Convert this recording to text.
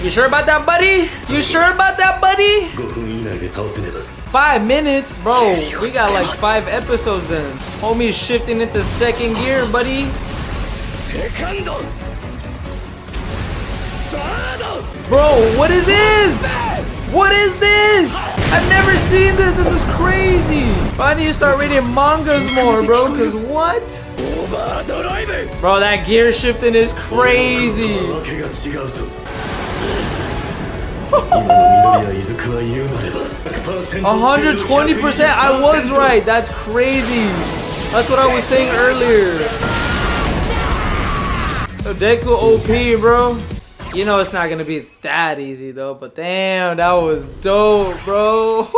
You sure about that, buddy? You sure about that, buddy? 5 minutes? Bro, we got like 5 episodes in. Homie's shifting into second gear, buddy. Bro, what is this? What is this? I've never seen this. This is crazy. I need to start reading mangas more, bro. Cause what? Bro, that gear shifting is crazy. 120%. I was right. That's crazy. That's what I was saying earlier. So Deku OP, bro. You know it's not gonna be that easy though, but damn, that was dope, bro.